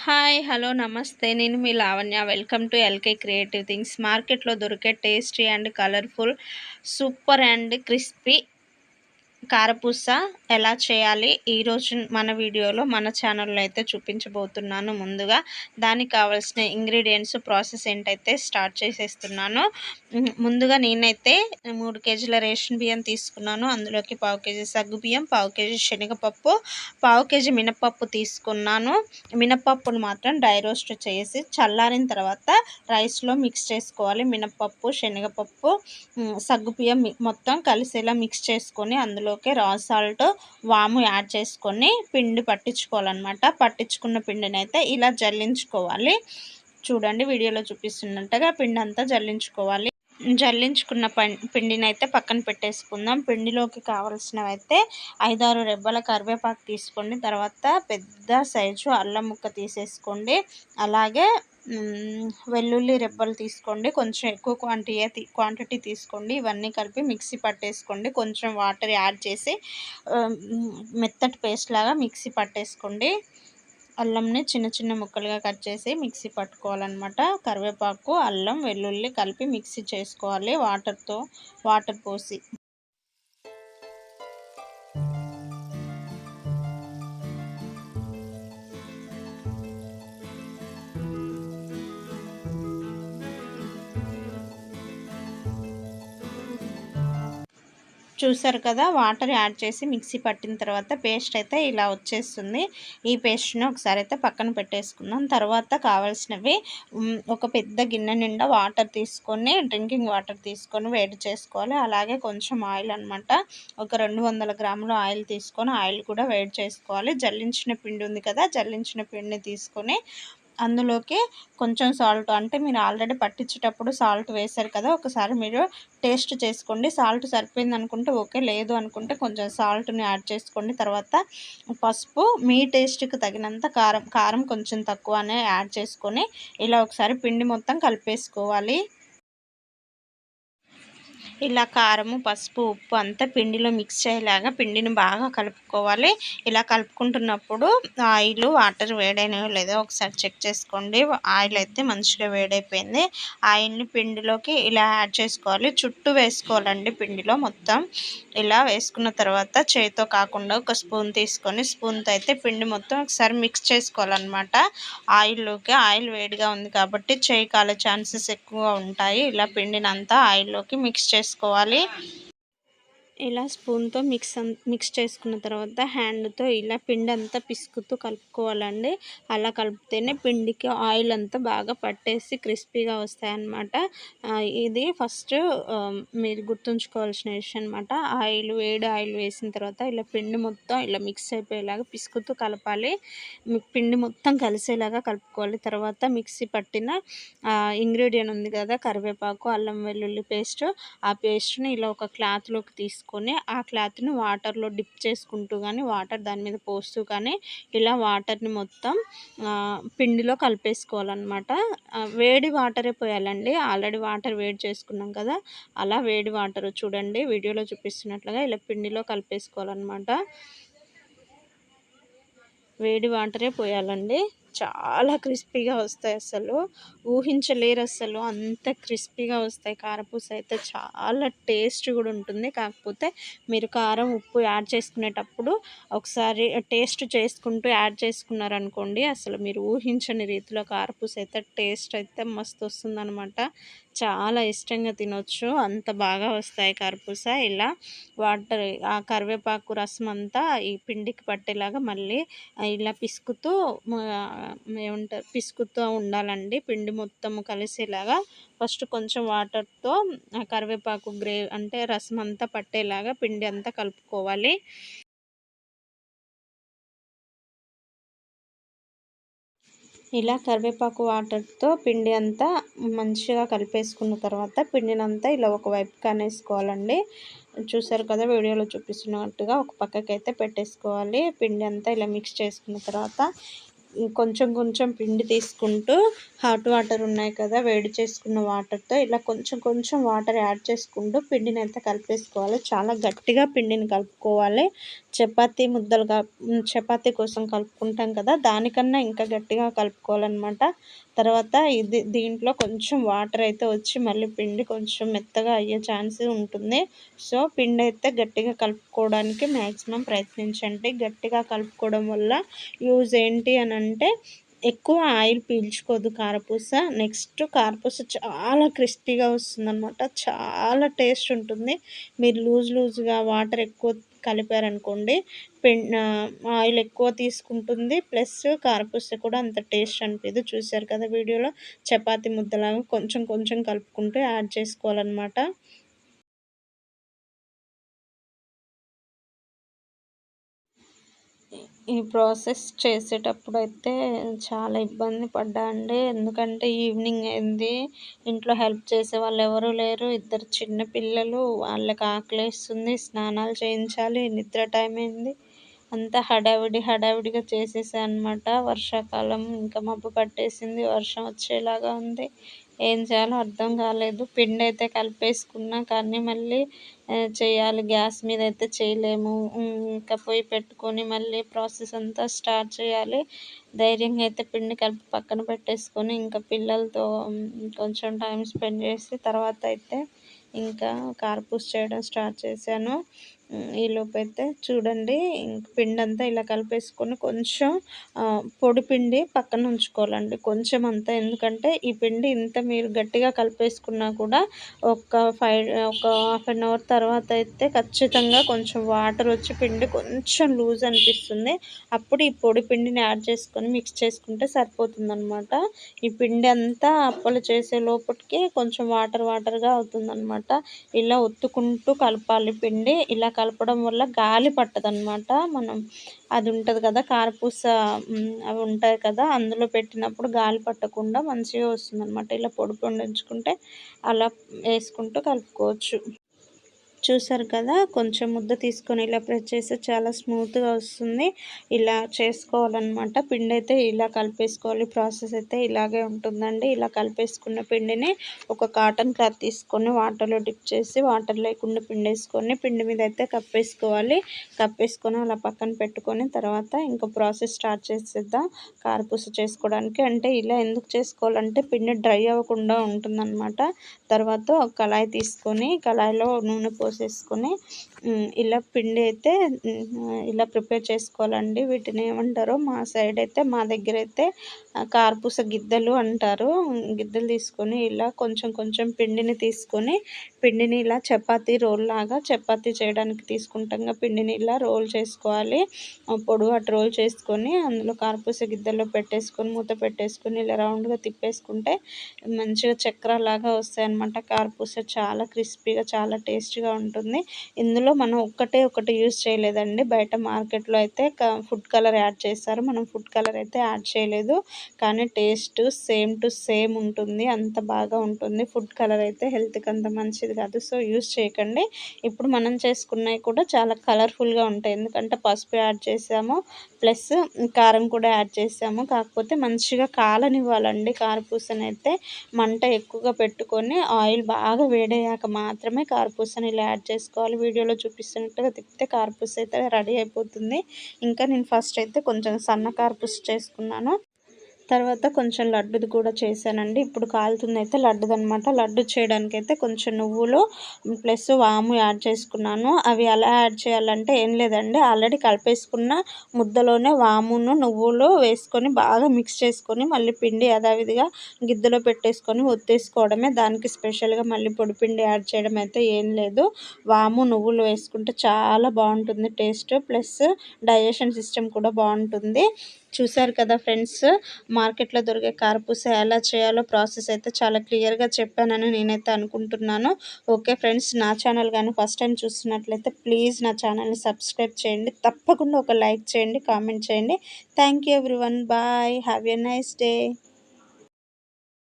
Hi hello నమస్తే. నేను మీ Lavanya. Welcome to LK creative things. మార్కెట్లో దొరికే tasty and colourful super and crispy కారపూస ఎలా చేయాలి ఈరోజు మన వీడియోలో మన ఛానల్లో అయితే చూపించబోతున్నాను. ముందుగా దానికి కావాల్సిన ఇంగ్రీడియంట్స్ ప్రాసెస్ ఏంటైతే స్టార్ట్ చేసేస్తున్నాను. ముందుగా నేనైతే 3 కేజీల రేషన్ బియ్యం తీసుకున్నాను. అందులోకి 1/2 కేజీ సగ్గుబియ్యం, 1/2 కేజీ శనగపప్పు, 1/2 కేజీ మినపప్పు తీసుకున్నాను. మినపప్పును మాత్రం డ్రై రోస్ట్ చేసి చల్లారిన తర్వాత రైస్లో మిక్స్ చేసుకోవాలి. మినపప్పు, శనగపప్పు, సగ్గుబియ్యం మొత్తం కలిసేలా మిక్స్ చేసుకొని అందులోకి రా సాల్ట్, వాము యాడ్ చేసుకొని పిండి పట్టించుకోవాలన్నమాట. పట్టించుకున్న పిండిని అయితే ఇలా జల్లించుకోవాలి. చూడండి వీడియోలో చూపిస్తున్నట్టుగా పిండి అంతా జల్లించుకోవాలి. జల్లించుకున్న పిండిని అయితే పక్కన పెట్టేసుకుందాం. పిండిలోకి కావాల్సినవి అయితే 5-6 రెబ్బల కరివేపాకు తీసుకోండి. తర్వాత పెద్ద సైజు అల్లం ముక్క తీసేసుకోండి. అలాగే వెల్లుల్లి రెబ్బలు తీసుకోండి. కొంచెం ఎక్కువ క్వాంటిటీ తీసుకోండి. ఇవన్నీ కలిపి మిక్సీ పట్టేసుకోండి. కొంచెం వాటర్ యాడ్ చేసి మెత్తటి పేస్ట్ లాగా మిక్సీ పట్టేసుకోండి. అల్లంని చిన్న చిన్న ముక్కలుగా కట్ చేసి మిక్సీ పట్టుకోవాలన్నమాట. కరివేపాకు, అల్లం, వెల్లుల్లి కలిపి మిక్సీ చేసుకోవాలి వాటర్ పోసి. చూసారు కదా, వాటర్ యాడ్ చేసి మిక్సీ పట్టిన తర్వాత పేస్ట్ అయితే ఇలా వచ్చేస్తుంది. ఈ పేస్ట్ని ఒకసారి అయితే పక్కన పెట్టేసుకుందాం. తర్వాత కావాల్సినవి ఒక పెద్ద గిన్నె నిండా వాటర్ తీసుకొని, డ్రింకింగ్ వాటర్ తీసుకొని వేడి చేసుకోవాలి. అలాగే కొంచెం ఆయిల్ అనమాట. ఒక 200 గ్రాముల ఆయిల్ తీసుకొని ఆయిల్ కూడా వేడి చేసుకోవాలి. జల్లించిన పిండి ఉంది కదా, జల్లించిన పిండిని తీసుకొని అందులోకి కొంచెం సాల్ట్, అంటే మీరు ఆల్రెడీ పట్టించేటప్పుడు సాల్ట్ వేశారు కదా, ఒకసారి మీరు టేస్ట్ చేసుకోండి. సాల్ట్ సరిపోయింది అనుకుంటే ఓకే, లేదు అనుకుంటే కొంచెం సాల్ట్ని యాడ్ చేసుకోండి. తర్వాత పసుపు, మీ టేస్ట్కి తగినంత కారం కొంచెం తక్కువనే యాడ్ చేసుకొని ఇలా ఒకసారి పిండి మొత్తం కలిపేసుకోవాలి. ఇలా కారము, పసుపు, ఉప్పు అంతా పిండిలో మిక్స్ అయ్యేలాగా పిండిని బాగా కలుపుకోవాలి. ఇలా కలుపుకుంటున్నప్పుడు ఆయిల్, వాటర్ వేడైనవో లేదో ఒకసారి చెక్ చేసుకోండి. ఆయిల్ అయితే మంచిగా వేడైపోయింది. ఆయిల్ని పిండిలోకి ఇలా యాడ్ చేసుకోవాలి. చుట్టూ వేసుకోవాలండి పిండిలో మొత్తం. ఇలా వేసుకున్న తర్వాత చేతితో కాకుండా ఒక స్పూన్ తీసుకొని స్పూన్తో అయితే పిండి మొత్తం ఒకసారి మిక్స్ చేసుకోవాలన్నమాట. ఆయిల్ వేడిగా ఉంది కాబట్టి చేయి కాలే ఛాన్సెస్ ఎక్కువ ఉంటాయి. ఇలా పిండిని అంతా ఆయిల్లోకి మిక్స్ చేసుకోవాలి. ఇలా స్పూన్తో మిక్స్ చేసుకున్న తర్వాత హ్యాండ్తో ఇలా పిండి అంతా పిసుకుతూ కలుపుకోవాలండి. అలా కలిపితేనే పిండికి ఆయిల్ అంతా బాగా పట్టేసి క్రిస్పీగా వస్తాయన్నమాట. ఇది ఫస్ట్ మీరు గుర్తుంచుకోవాల్సిన విషయం అనమాట. వేడి ఆయిల్ వేసిన తర్వాత ఇలా పిండి మొత్తం ఇలా మిక్స్ అయిపోయేలాగా పిసుకుతూ కలపాలి. పిండి మొత్తం కలిసేలాగా కలుపుకోవాలి. తర్వాత మిక్సీ పట్టిన ఇంగ్రీడియంట్ ఉంది కదా, కరివేపాకు, అల్లం వెల్లుల్లి పేస్ట్, ఆ పేస్ట్ని ఇలా ఒక క్లాత్లోకి తీసుకొని ఆ క్లాత్ని వాటర్లో డిప్ చేసుకుంటూ కానీ, వాటర్ దాని మీద పోస్తూ కానీ ఇలా వాటర్ని మొత్తం పిండిలో కలిపేసుకోవాలన్నమాట. వేడి వాటరే పోయాలండి. ఆల్రెడీ వాటర్ వేడి చేసుకున్నాం కదా, అలా వేడి వాటర్ చూడండి వీడియోలో చూపిస్తున్నట్లుగా ఇలా పిండిలో కలిపేసుకోవాలన్నమాట. వేడి వాటరే పోయాలండి. చాలా క్రిస్పీగా వస్తాయి, అసలు ఊహించలేరు. అసలు అంత క్రిస్పీగా వస్తాయి. కారపూస అయితే చాలా టేస్ట్ కూడా ఉంటుంది. కాకపోతే మీరు కారం, ఉప్పు యాడ్ చేసుకునేటప్పుడు ఒకసారి టేస్ట్ చేసుకుంటూ యాడ్ చేసుకున్నారనుకోండి, అసలు మీరు ఊహించని రీతిలో కారపూస అయితే టేస్ట్ అయితే మస్తు వస్తుందన్నమాట. చాలా ఇష్టంగా తినొచ్చు, అంత బాగా వస్తాయి కారపూస. ఇలా ఆ కరివేపాకు రసం అంతా ఈ పిండికి పట్టేలాగా మళ్ళీ ఇలా పిసుకుతూ ఉండాలండి. పిండి మొత్తము కలిసేలాగా ఫస్ట్ కొంచెం వాటర్తో కరివేపాకు అంటే రసం అంతా పట్టేలాగా పిండి అంతా కలుపుకోవాలి. ఇలా కరివేపాకు వాటర్తో పిండి అంతా మంచిగా కలిపేసుకున్న తర్వాత పిండినంతా ఇలా ఒక వైపుకి అనేసుకోవాలండి. చూసారు కదా, వీడియోలో చూపిస్తున్నట్టుగా ఒక పక్కకైతే పెట్టేసుకోవాలి. పిండి అంతా ఇలా మిక్స్ చేసుకున్న తర్వాత కొంచెం కొంచెం పిండి తీసుకుంటూ హాట్ వాటర్ ఉన్నాయి కదా, వేడి చేసుకున్న వాటర్తో ఇలా కొంచెం కొంచెం వాటర్ యాడ్ చేసుకుంటూ పిండిని అయితే కలిపేసుకోవాలి. చాలా గట్టిగా పిండిని కలుపుకోవాలి. చపాతీ ముద్దలుగా చపాతీ కోసం కలుపుకుంటాం కదా, దానికన్నా ఇంకా గట్టిగా కలుపుకోవాలన్నమాట. తర్వాత దీంట్లో కొంచెం వాటర్ అయితే వచ్చి మళ్ళీ పిండి కొంచెం మెత్తగా అయ్యే ఛాన్స్ ఉంటుంది. సో పిండి అయితే గట్టిగా కలుపుకోవడానికి మ్యాక్సిమం ప్రయత్నించండి. గట్టిగా కలుపుకోవడం వల్ల యూజ్ ఏంటి అని అంటే ఎక్కువ ఆయిల్ పీల్చుకోదు కారపూస. నెక్స్ట్ కారపూస చాలా క్రిస్పీగా వస్తుందన్నమాట. చాలా టేస్ట్ ఉంటుంది. మీరు లూజ్గా వాటర్ ఎక్కువ కలిపారనుకోండి ఆయిల్ ఎక్కువ తీసుకుంటుంది. ప్లస్ కారపూస కూడా అంత టేస్ట్ అనిపించదు. చూసారు కదా వీడియోలో, చపాతీ ముద్దలాగా కొంచెం కొంచెం కలుపుకుంటూ యాడ్ చేసుకోవాలన్నమాట. ఈ ప్రాసెస్ చేసేటప్పుడు అయితే చాలా ఇబ్బంది పడ్డా అండి. ఎందుకంటే ఈవినింగ్ అయింది, ఇంట్లో హెల్ప్ చేసే వాళ్ళు ఎవరూ లేరు. ఇద్దరు చిన్న పిల్లలు, వాళ్ళకి ఆకలేస్తుంది, స్నానాలు చేయించాలి, నిద్ర టైం అయింది. అంతా హడావిడిగా చేసేసా అనమాట. వర్షాకాలం ఇంకా మబ్బు పట్టేసింది, వర్షం వచ్చేలాగా ఉంది. ఏం చేయాలో అర్థం కాలేదు. పిండి అయితే కలిపేసుకున్నా కానీ మళ్ళీ చేయాలి, గ్యాస్ మీద అయితే చేయలేము. ఇంకా పొయ్యి పెట్టుకొని మళ్ళీ ప్రాసెస్ అంతా స్టార్ట్ చేయాలి. ధైర్యంగా అయితే పిండి కలిపి పక్కన పెట్టేసుకొని ఇంకా పిల్లలతో కొంచెం టైం స్పెండ్ చేసి తర్వాత అయితే ఇంకా కారపూస చేయడం స్టార్ట్ చేశాను. ఈలోపైతే చూడండి, పిండి అంతా ఇలా కలిపేసుకొని కొంచెం పొడి పిండి పక్కన ఉంచుకోవాలండి, కొంచెం అంతా. ఎందుకంటే ఈ పిండి ఇంత మీరు గట్టిగా కలిపేసుకున్నా కూడా ఒక హాఫ్ అన్ అవర్ తర్వాత అయితే ఖచ్చితంగా కొంచెం వాటర్ వచ్చి పిండి కొంచెం లూజ్ అనిపిస్తుంది. అప్పుడు ఈ పొడి పిండిని యాడ్ చేసుకొని మిక్స్ చేసుకుంటే సరిపోతుందన్నమాట. ఈ పిండి అంతా అప్పలు చేసే లోపటికి కొంచెం వాటర్గా అవుతుందన్నమాట. ఇలా ఒత్తుకుంటూ కలపాలి పిండి. ఇలా కలపడం వల్ల గాలి పట్టదనమాట. మనం అది ఉంటుంది కదా కారపూస, అవి ఉంటాయి కదా, అందులో పెట్టినప్పుడు గాలి పట్టకుండా మంచిగా వస్తుందన్నమాట. ఇలా పొడి ఉంచుకుంటే అలా వేసుకుంటూ కలుపుకోవచ్చు. చూసారు కదా, కొంచెం ముద్ద తీసుకొని ఇలా ప్రెస్ చేస్తే చాలా స్మూత్గా వస్తుంది. ఇలా చేసుకోవాలన్నమాట. పిండి అయితే ఇలా కలిపేసుకోవాలి. ప్రాసెస్ అయితే ఇలాగే ఉంటుందండి. ఇలా కలిపేసుకున్న పిండిని ఒక కాటన్ క్లాత్ తీసుకొని వాటర్లో డిప్ చేసి వాటర్ లేకుండా పిండి వేసుకొని పిండి మీద అయితే కప్పేసుకొని అలా పక్కన పెట్టుకొని తర్వాత ఇంకా ప్రాసెస్ స్టార్ట్ చేసేద్దాం కారపూస చేసుకోవడానికి. అంటే ఇలా ఎందుకు చేసుకోవాలంటే పిండి డ్రై అవ్వకుండా ఉంటుందన్నమాట. తర్వాత ఒక కళాయి తీసుకొని కళాయిలో నూనె పోసేసుకొని ఇలా పిండి అయితే ఇలా ప్రిపేర్ చేసుకోవాలండి. వీటిని ఏమంటారో మా సైడ్ అయితే, మా దగ్గర అయితే కారపూస గిద్దలు అంటారు. గిద్దలు తీసుకొని ఇలా కొంచెం కొంచెం పిండిని ఇలా చపాతీ రోల్ లాగా, చపాతీ చేయడానికి తీసుకుంటాం పిండిని ఇలా రోల్ చేసుకోవాలి. పొడవాటి రోల్ చేసుకొని అందులో కారపూస గిద్దల్లో పెట్టేసుకొని మూత పెట్టేసుకొని ఇలా రౌండ్గా తిప్పేసుకుంటే మంచిగా చక్రాలాగా వస్తాయి అన్నమాట. కారపూస చాలా క్రిస్పీగా చాలా టేస్టీగా ఉంటుంది. ఇందులో మనం ఒకటి యూజ్ చేయలేదండి. బయట మార్కెట్లో అయితే ఫుడ్ కలర్ యాడ్ చేస్తారు, మనం ఫుడ్ కలర్ అయితే యాడ్ చేయలేదు. కానీ టేస్ట్ సేమ్ టు సేమ్ ఉంటుంది, అంత బాగా ఉంటుంది. ఫుడ్ కలర్ అయితే హెల్త్కి అంత మంచిది కాదు, సో యూజ్ చేయకండి. ఇప్పుడు మనం చేసుకున్నవి కూడా చాలా కలర్ఫుల్గా ఉంటాయి, ఎందుకంటే పసుపు యాడ్ చేసాము, ప్లస్ కారం కూడా యాడ్ చేసాము. కాకపోతే మంచిగా కాలనివ్వాలండి కారపూసనైతే. మంట ఎక్కువగా పెట్టుకొని ఆయిల్ బాగా వేడయ్యాక మాత్రమే కారపూసని ఇలా యాడ్ చేసుకోవాలి. వీడియోలో చూపిస్తున్నట్టుగా తిప్పితే కారపూస అయితే రెడీ అయిపోతుంది. ఇంకా నేను ఫస్ట్ అయితే కొంచెం సన్న కారపూస చేసుకున్నాను, తర్వాత కొంచెం లడ్డుది కూడా చేశానండి. ఇప్పుడు కాలుతుంది అయితే లడ్డుదనమాట. లడ్డు చేయడానికి అయితే కొంచెం నువ్వులు ప్లస్ వాము యాడ్ చేసుకున్నాను. అవి ఎలా యాడ్ చేయాలంటే ఏం లేదండి, ఆల్రెడీ కలిపేసుకున్న ముద్దలోనే వామును నువ్వులు వేసుకొని బాగా మిక్స్ చేసుకొని మళ్ళీ పిండి యథావిధిగా గిద్దెలో పెట్టేసుకొని ఒత్తేసుకోవడమే. దానికి స్పెషల్గా మళ్ళీ పొడిపిండి యాడ్ చేయడం అయితే ఏం లేదు. వాము నువ్వులు వేసుకుంటే చాలా బాగుంటుంది టేస్ట్, ప్లస్ డైజెషన్ సిస్టమ్ కూడా బాగుంటుంది. చూసారు కదా ఫ్రెండ్స్, మార్కెట్లో దొరికే కారపూస ఎలా చేయాలో ప్రాసెస్ అయితే చాలా క్లియర్గా చెప్పానని నేనైతే అనుకుంటున్నాను. ఓకే ఫ్రెండ్స్, నా ఛానల్ కానీ ఫస్ట్ టైం చూస్తున్నట్లయితే ప్లీజ్ నా ఛానల్ని సబ్స్క్రైబ్ చేయండి. తప్పకుండా ఒక లైక్ చేయండి, కామెంట్ చేయండి. Thank you everyone, bye, have a nice day.